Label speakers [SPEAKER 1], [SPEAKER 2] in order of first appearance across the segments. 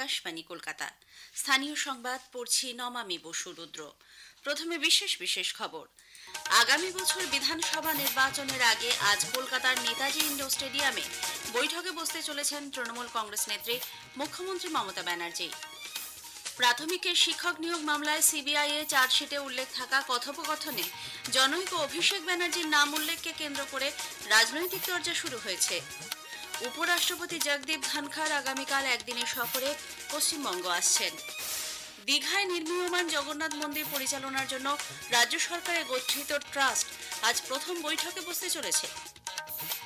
[SPEAKER 1] আকাশবাণী কলকাতা। স্থানীয় সংবাদ পড়ছি নমামি বসু রুদ্র। প্রথমে বিশেষ বিশেষ খবর। আগামী বছর বিধানসভা নির্বাচনের আগে আজ কলকাতার নেতাজি ইন্ডোর স্টেডিয়ামে বৈঠকে বসতে চলেছেন তৃণমূল কংগ্রেস নেত্রী মুখ্যমন্ত্রী মমতা ব্যানার্জি। প্রাথমিকের শিক্ষক নিয়োগ মামলায় সিবিআই এ চার্জশিটে উল্লেখ থাকা কথোপকথনে জনৈক অভিষেক ব্যানার্জির নাম উল্লেখকে কেন্দ্র করে রাজনৈতিক চর্চা শুরু হয়েছে। উপরাষ্ট্রপতি জগদীপ ধনখড় আগামীকাল একদিনের সফরে পশ্চিমবঙ্গ আসছেন। দীঘায় নির্মীয়মান জগন্নাথ মন্দির পরিচালনার জন্য রাজ্য সরকারের গঠিত ট্রাস্ট আজ প্রথম বৈঠকে বসতে চলেছে।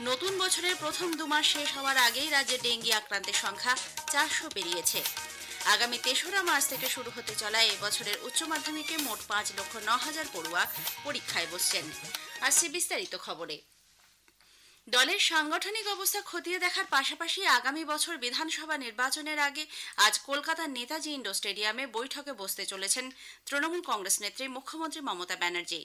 [SPEAKER 1] নতুন বছরের প্রথম 2 মাস শেষ হওয়ার আগেই রাজ্যে ডেঙ্গি আক্রান্তের সংখ্যা 400 পেরিয়েছে। আগামী 3রা মার্চ থেকে শুরু হতে চলা এবছরের উচ্চ মাধ্যমিকে মোট 5,09,000 পড়ুয়া পরীক্ষায় বসছেন। আর বিস্তারিত খবরে দলের সাংগঠনিক অবস্থা খতিয়ে দেখার পাশাপাশি আগামী বছর বিধানসভা নির্বাচনের আগে আজ কলকাতার নেতাজি ইন্ডোর স্টেডিয়ামে বৈঠকে বসতে চলেছেন তৃণমূল কংগ্রেস নেত্রী মুখ্যমন্ত্রী মমতা ব্যানার্জি।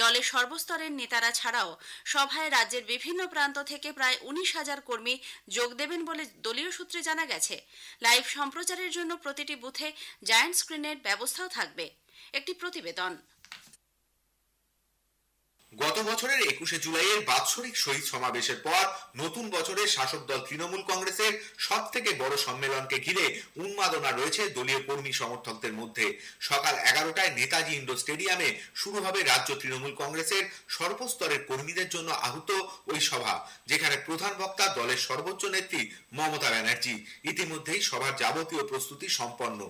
[SPEAKER 1] দলের সর্বস্তরের নেতারা ছাড়াও সভায় রাজ্যের বিভিন্ন প্রান্ত থেকে প্রায় 19,000 কর্মী যোগ দেবেন বলে দলীয় সূত্রে জানা গেছে। লাইভ সম্প্রচারের জন্য প্রতিটি বুথে জায়ান্ট স্ক্রিনের ব্যবস্থাও থাকবে। একটি প্রতিবেদন।
[SPEAKER 2] গত বছরের 21শে জুলাইয়ের বাৎসরিক শহীদ সমাবেশের পর নতুন বছরে শাসক দল তৃণমূল কংগ্রেসের সব থেকে বড় সম্মেলনকে ঘিরে উন্মাদনা রয়েছে দলীয় কর্মী সমর্থকদের মধ্যে। সকাল 11টায় নেতাজি ইন্ডোর স্টেডিয়ামে শুরু হবে রাজ্য তৃণমূল কংগ্রেসের সর্বস্তরের কর্মীদের জন্য আহুত ওই সভা, যেখানে প্রধান বক্তা দলের সর্বোচ্চ নেত্রী মমতা ব্যানার্জি। ইতিমধ্যেই সভার যাবতীয় প্রস্তুতি সম্পন্ন।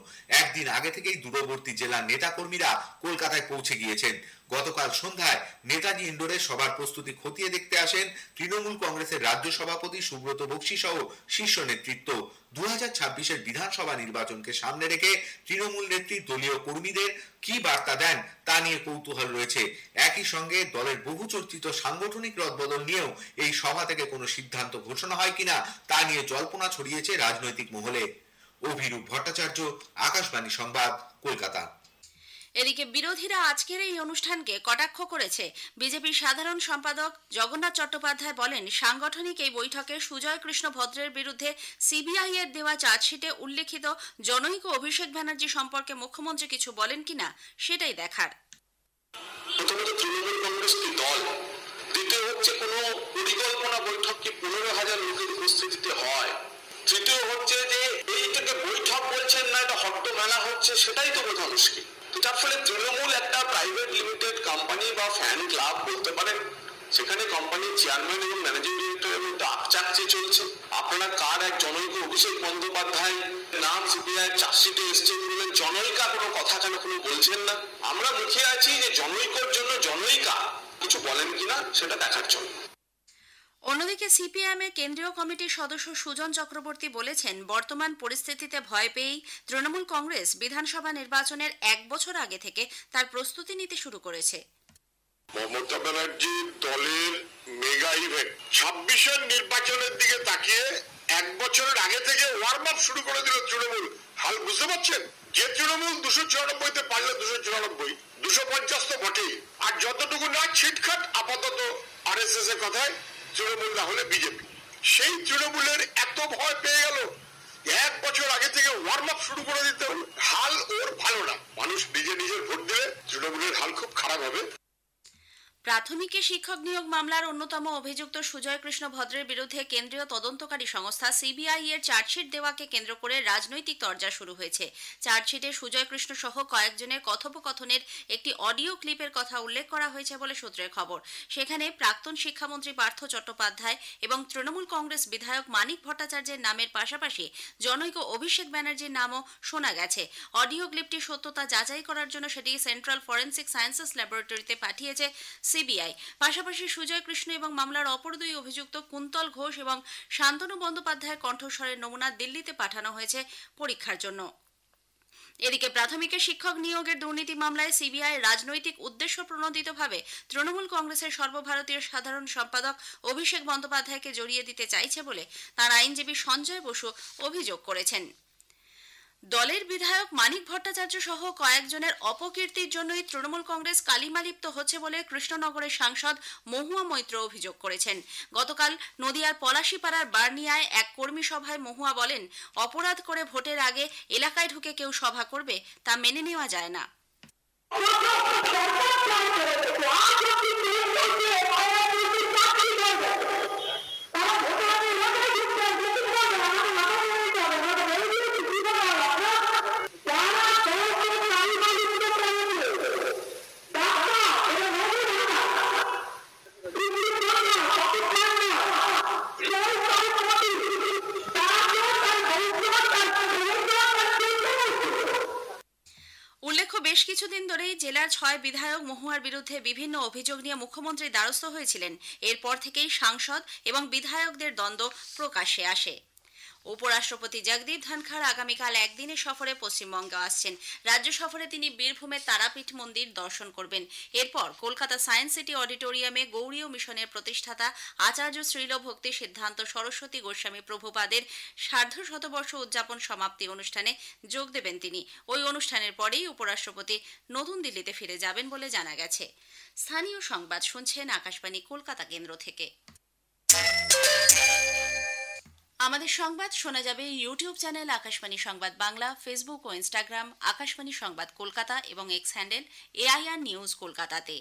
[SPEAKER 2] একদিন আগে থেকেই দূরবর্তী জেলার নেতাকর্মীরা কলকাতায় পৌঁছে গিয়েছেন। গতকাল সন্ধ্যায় নেতাজি ইন্ডোরে সভার প্রস্তুতি খতিয়ে দেখতে আসেন তৃণমূল কংগ্রেসের রাজ্য সভাপতি সুব্রত বক্সী সহ শীর্ষ নেতৃত্ব। 2026-এর বিধানসভা নির্বাচনকে সামনে রেখে তৃণমূল নেত্রী দলীয় কর্মীদের কি বার্তা দেন তা নিয়ে কৌতূহল রয়েছে। একই সঙ্গে দলের বহুচর্চিত সাংগঠনিক রদবদল নিয়েও এই সভা থেকে কোনো সিদ্ধান্ত ঘোষণা হয় কিনা তা নিয়ে জল্পনা ছড়িয়েছে রাজনৈতিক মহলে। অভিরূপ ভট্টাচার্য, আকাশবাণী সংবাদ, কলকাতা।
[SPEAKER 1] এদিকে বিরোধীরা আজকের এই অনুষ্ঠানকে কটাক্ষ করেছে। বিজেপির সাধারণ সম্পাদক জগন্নাথ চট্টোপাধ্যায় বলেন, সাংগঠনিক এই বৈঠকে সুজয় কৃষ্ণ ভদ্রের বিরুদ্ধে সিবিআই এর দেওয়া চার্জশিটে উল্লেখিত জনৈক অভিষেক ব্যানার্জি সম্পর্কে মুখ্যমন্ত্রী কিছু বলেন কিনা সেটাই দেখার।
[SPEAKER 3] প্রথমত তৃণমূল কংগ্রেস কি দল, দ্বিতীয় হচ্ছে কোনো পরিকল্পনা বৈঠক কি 15,000 লোকের উপস্থিতিতে হয়, তৃতীয় হচ্ছে যে এইটাকে বৈঠক বলছেন না, এটা হট্ট মেলা হচ্ছে, সেটাই তো বোঝা মুশকিল। যার ফলে তৃণমূল একটা প্রাইভেট লিমিটেড কোম্পানি বা ফ্যান ক্লাব বলতে পারেন, সেখানে কোম্পানির চেয়ারম্যান এবং ম্যানেজিং ডিরেক্টরের মধ্যে আকচাকচি চলছে। আপনারা কার এক জনৈক অভিষেক বন্দ্যোপাধ্যায় নাম সিবিআই চার্জশিটে এসছে বললেন, জনৈকা কোনো কথা কেন কোনো বলছেন না? আমরা মুখিয়ে আছি যে জনৈকর জন্য জনৈকা কিছু বলেন কিনা সেটা দেখার জন্য।
[SPEAKER 1] অন্যদিকে সিপিআইএম এর কেন্দ্রীয় কমিটির সদস্য সুজন চক্রবর্তী বলেছেন, বর্তমান পরিস্থিতিতে ভয় পেয়েই তৃণমূল কংগ্রেস বিধানসভা নির্বাচনের 1 বছর আগে থেকে তার প্রস্তুতি নিতে শুরু করেছে।
[SPEAKER 3] মমতা ব্যানার্জির দলের মেগা ইভেন্ট 26-এর নির্বাচনের দিকে তাকিয়ে 1 বছরের আগে থেকে ওয়ার্ম আপ শুরু করে দিল তৃণমূল। হাল বুঝতে পারছেন? যে তৃণমূল 294-তে পারলে 294, 250 তো বটেই, আর যতটুকু না ছিটখাট আপাতত আরএসএস এর কথায় তৃণমূল না হলে বিজেপি, সেই তৃণমূলের এত ভয় পেয়ে গেল 1 বছর আগে থেকে ওয়ার্ম আপ শুরু করে দিতে হলো। হাল ওর ভালো না। মানুষ নিজের ভোট দিলে তৃণমূলের হাল খুব খারাপ হবে।
[SPEAKER 1] প্রাথমিকে শিক্ষক নিয়োগ মামলার অন্যতম অভিযুক্ত সুজয় কৃষ্ণ ভদ্রের বিরুদ্ধে কেন্দ্রীয় তদন্তকারী সংস্থা সিবিআই এর চার্জশিট দেওয়াকে কেন্দ্র করে রাজনৈতিক তরজা শুরু হয়েছে। চার্জশিটে সুজয় কৃষ্ণ সহ কয়েকজনের কথোপকথনের একটি অডিও ক্লিপের কথা উল্লেখ করা হয়েছে বলে সূত্রের খবর। সেখানে প্রাক্তন শিক্ষামন্ত্রী পার্থ চট্টোপাধ্যায় এবং তৃণমূল কংগ্রেস বিধায়ক মানিক ভট্টাচার্যের নামের পাশাপাশি জনৈক অভিষেক ব্যানার্জির নামও শোনা গেছে। অডিও ক্লিপটির সত্যতা যাচাই করার জন্য সেটি সেন্ট্রাল ফরেন্সিক সায়েন্সেস ল্যাবরেটরিতে পাঠিয়েছে সিবিআই। পাশাপাশি সুজয় কৃষ্ণ এবং মামলার অপর 2 অভিযুক্ত কুন্তল ঘোষ এবং শান্তনু বন্দ্যোপাধ্যায়ের কণ্ঠস্বরের নমুনা দিল্লিতে পাঠানো হয়েছে পরীক্ষার জন্য। এদিকে প্রাথমিকে শিক্ষক নিয়োগের দুর্নীতি মামলায় সিবিআই রাজনৈতিক উদ্দেশ্য প্রণোদিতভাবে তৃণমূল কংগ্রেসের সর্বভারতীয় সাধারণ সম্পাদক অভিষেক বন্দ্যোপাধ্যায়কে জড়িয়ে দিতে চাইছে বলে তার আইনজীবী সঞ্জয় বসু অভিযোগ করেছেন। দলের বিধায়ক মানিক ভট্টাচার্য সহ কয়েকজনের অপকীর্তির জন্যই তৃণমূল কংগ্রেস কালিমালিপ্ত হচ্ছে বলে কৃষ্ণনগরের সাংসদ মহুয়া মৈত্র অভিযোগ করেছেন। গতকাল নদিয়ার পলাশীপাড়ার বার্নিয়ায় এক কর্মী সভায় মহুয়া বলেন, অপরাধ করে ভোটের আগে এলাকায় ঢুকে কেউ সভা করবে তা মেনে নেওয়া যায় না। উল্লেখ্য, বেশ কিছুদিন ধরেই জেলার 6 বিধায়ক মহুয়ার বিরুদ্ধে বিভিন্ন অভিযোগ নিয়ে মুখ্যমন্ত্রীর দ্বারস্থ হয়েছিলেন। এরপর থেকেই সাংসদ এবং বিধায়কদের দ্বন্দ্ব প্রকাশ্যে আসে। উপরাষ্ট্রপতি জগদীপ ধনখড় আগামীকাল একদিনের সফরে পশ্চিমবঙ্গে আসছেন। রাজ্য সফরে তিনি বীরভূমের তারাপীঠ মন্দির দর্শন করবেন। এরপর কলকাতা সায়েন্স সিটি অডিটোরিয়ামে গৌড়ীয় মিশনের প্রতিষ্ঠাতা আচার্য শ্রীল ভক্তি সিদ্ধান্ত সরস্বতী গোস্বামী প্রভুপাদের সার্ধশতবর্ষ উদযাপন সমাপ্তি অনুষ্ঠানে যোগ দেবেন তিনি। ওই অনুষ্ঠানের পরেই উপরাষ্ট্রপতি নতুন দিল্লিতে ফিরে যাবেন বলে জানা গেছে। স্থানীয় সংবাদ শুনছেন আকাশবাণী কলকাতা কেন্দ্র থেকে। আমাদের সংবাদ শোনা যাবে ইউটিউব চ্যানেল আকাশবাণী সংবাদ বাংলা, ফেসবুক ও ইনস্টাগ্রাম আকাশবাণী সংবাদ কলকাতা এবং এক্স হ্যান্ডেল AIR নিউজ কলকাতাতে।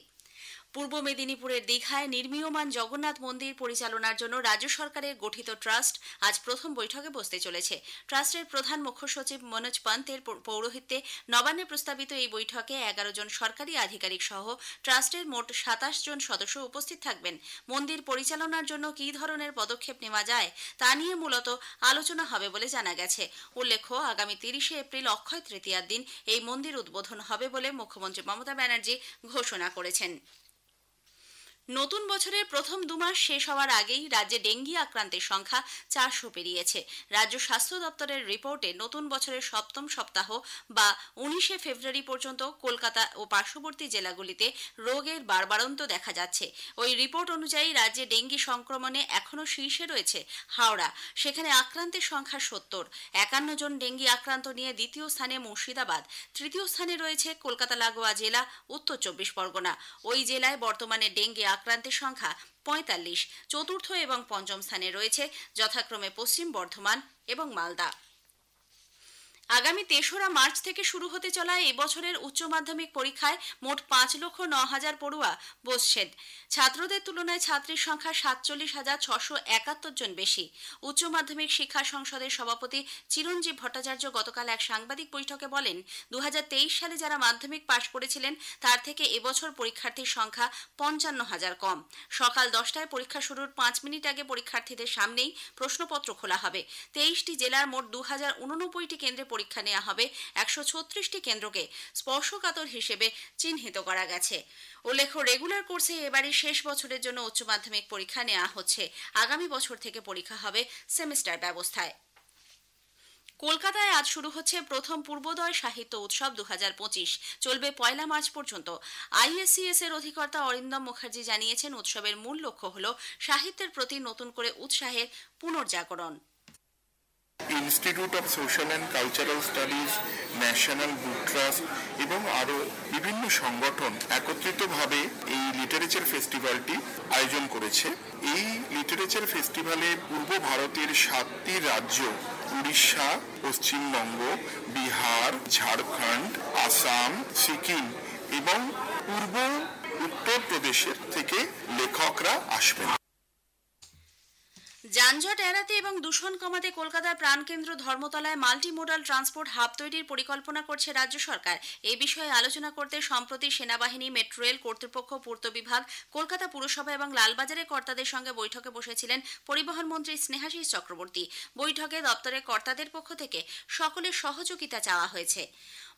[SPEAKER 1] পূর্ব মেদিনীপুরের দীঘায় নির্মীয়মান জগন্নাথ মন্দির পরিচালনার জন্য রাজ্য সরকারের গঠিত ট্রাস্ট আজ প্রথম বৈঠকে বসতে চলেছে। ট্রাস্টের প্রধান মুখ্য সচিব মনোজ পন্তের পৌরোহিত্যে নবান্নে প্রস্তাবিত এই বৈঠকে 11 জন সরকারি আধিকারিক সহ ট্রাস্টের মোট 27 জন সদস্য উপস্থিত থাকবেন। মন্দির পরিচালনার জন্য কী ধরনের পদক্ষেপ নেওয়া যায় তা নিয়ে মূলত আলোচনা হবে বলে জানা গেছে। উল্লেখ্য, আগামী 30শে এপ্রিল অক্ষয় তৃতীয়ার দিন এই মন্দির উদ্বোধন হবে বলে মুখ্যমন্ত্রী মমতা ব্যানার্জি ঘোষণা করেছেন। নতুন বছরের প্রথম 2 মাস শেষ হওয়ার আগেই রাজ্যে ডেঙ্গি আক্রান্তের সংখ্যা 400 পেরিয়েছে। রাজ্য স্বাস্থ্য দপ্তরের রিপোর্টে নতুন বছরের সপ্তম সপ্তাহ বা 19শে ফেব্রুয়ারি পর্যন্ত কলকাতা ও পার্শ্ববর্তী জেলাগুলিতে রোগের বাড়বাড়ন্ত দেখা যাচ্ছে। ওই রিপোর্ট অনুযায়ী রাজ্যে ডেঙ্গি সংক্রমণে এখনও শীর্ষে রয়েছে হাওড়া, সেখানে আক্রান্তের সংখ্যা 70। 51 জন ডেঙ্গি আক্রান্ত নিয়ে দ্বিতীয় স্থানে মুর্শিদাবাদ, তৃতীয় স্থানে রয়েছে কলকাতা লাগোয়া জেলা উত্তর 24 পরগনা। ওই জেলায় বর্তমানে ডেঙ্গি আক্রান্তের সংখ্যা 45। চতুর্থ এবং পঞ্চম স্থানে রয়েছে যথাক্রমে পশ্চিম বর্ধমান এবং মালদা। আগামী 3রা মার্চ থেকে শুরু হতে চলা এবছরের উচ্চ মাধ্যমিক পরীক্ষায় মোট 5,09,000 পড়ুয়া বসছেন। ছাত্রদের তুলনায় ছাত্রীর সংখ্যা 47,671 জন বেশি। উচ্চ মাধ্যমিক শিক্ষা সংসদের সভাপতি চিরঞ্জীব ভট্টাচার্য গতকাল এক সাংবাদিক বৈঠকে বলেন, 2023 সালে যারা মাধ্যমিক পাশ করেছিলেন তার থেকে এবছর পরীক্ষার্থীর সংখ্যা 55,000 কম। সকাল 10টায় পরীক্ষা শুরুর 5 মিনিট আগে পরীক্ষার্থীদের সামনেই প্রশ্নপত্র খোলা হবে। 23টি জেলার মোট 2089টি কেন্দ্রে পরীক্ষা নেওয়া হবে। 136টি কেন্দ্রকে স্পর্শকাতর হিসেবে চিহ্নিত করা গেছে। উল্লেখ্য, রেগুলার কোর্সে এবারে শেষ বছরের জন্য উচ্চ মাধ্যমিক পরীক্ষা নেওয়া হচ্ছে। আগামী বছর থেকে পরীক্ষা হবে সেমিস্টার ব্যবস্থায়। কলকাতায় আজ শুরু হচ্ছে প্রথম পূর্বোদয় সাহিত্য উৎসব 2025। চলবে 1 মার্চ পর্যন্ত। ISCS এর অধিকর্তা অরিন্দম মুখার্জি জানিয়েছেন, উৎসবের মূল লক্ষ্য হল সাহিত্যের প্রতি নতুন করে উৎসাহের পুনর্জাগরণ।
[SPEAKER 4] Institute of social and cultural studies, national book trust এবং আরও বিভিন্ন সংগঠন একত্রিতভাবে এই লিটারেচার ফেস্টিভ্যালটি আয়োজন করেছে। এই লিটারেচার ফেস্টিভ্যালে পূর্ব ভারতের 7টি রাজ্য উড়িষ্যা, পশ্চিমবঙ্গ, বিহার, ঝাড়খণ্ড, আসাম, সিকিম এবং পূর্ব উত্তরপ্রদেশের থেকে লেখকরা আসবেন।
[SPEAKER 1] যানজট এড়াতে এবং দূষণ কমাতে কলকাতার প্রাণকেন্দ্র ধর্মতলায় মাল্টি মোডাল ট্রান্সপোর্ট হাব তৈরির পরিকল্পনা করছে রাজ্য সরকার। এই বিষয়ে আলোচনা করতে সম্প্রতি সেনাবাহিনী, মেট্রো রেল কর্তৃপক্ষ, পূর্ত বিভাগ, কলকাতা পুরসভা এবং লালবাজারের কর্তাদের সঙ্গে বৈঠকে বসেছিলেন পরিবহন মন্ত্রী স্নেহাশিস চক্রবর্তী। বৈঠকে দপ্তরের কর্তাদের পক্ষ থেকে সকলের সহযোগিতা চাওয়া হয়েছে।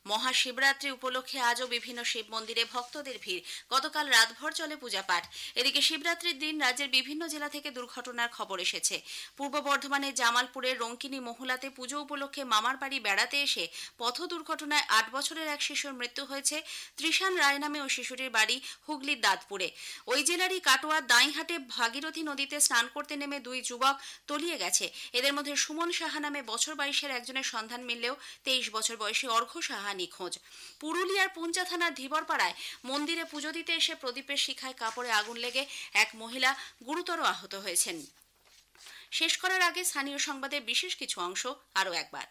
[SPEAKER 1] মহাশিবরাত্রি উপলক্ষে আজও বিভিন্ন শিব মন্দিরে ভক্তদের ভিড়। গতকাল রাতভর চলে পূজা পাঠ। এদিকে শিবরাত্রির দিন রাজ্যের বিভিন্ন জেলা থেকে দুর্ঘটনার খবর এসেছে। পূর্ব বর্ধমানের জামালপুরের রঙ্কিনী মহুলাতে পুজো উপলক্ষে মামার বাড়ি বেড়াতে এসে পথ দুর্ঘটনায় 8 বছরের এক শিশুর মৃত্যু হয়েছে। ত্রিশান রায় নামে ওই শিশুটির বাড়ি হুগলির দাঁতপুরে। ওই জেলারই কাটোয়ার দাঁইহাটে ভাগীরথী নদীতে স্নান করতে নেমে 2 যুবক তলিয়ে গেছে। এদের মধ্যে সুমন সাহা নামে বছর 22-এর একজনের সন্ধান মিললেও 23 বছর বয়সী অর্ঘ্য সাহা নিখোঁজ। পুরুলিয়ার পুঞ্চা থানার ধীবরপাড়ায় মন্দিরে পুজো দিতে এসে প্রদীপের শিখায় কাপড়ে আগুন লেগে এক মহিলা গুরুতর আহত হয়েছেন। শেষ করার আগে স্থানীয় সংবাদের বিশেষ কিছু অংশ আরও একবার।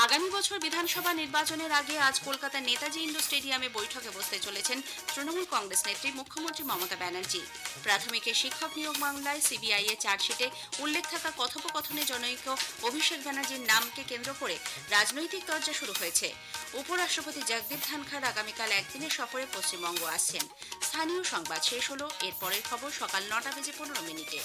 [SPEAKER 1] আগামী বছর বিধানসভা নির্বাচনের আগে আজ কলকাতার নেতাজি ইন্ডোর স্টেডিয়ামে বৈঠকে বসতে চলেছেন তৃণমূল কংগ্রেস নেত্রী মুখ্যমন্ত্রী মমতা ব্যানার্জি। প্রাথমিকের শিক্ষক নিয়োগ মামলায় সিবিআই এর চার্জশিটে উল্লেখ থাকা কথোপকথনে জনৈক অভিষেক ব্যানার্জির নামকে কেন্দ্র করে রাজনৈতিক চর্চা শুরু হয়েছে। উপরাষ্ট্রপতি জগদীপ ধনখড় আগামীকাল একদিনের সফরে পশ্চিমবঙ্গ আসছেন। স্থানীয় সংবাদ শেষ হলো। এর পরের খবর সকাল 9:15 মিনিটে।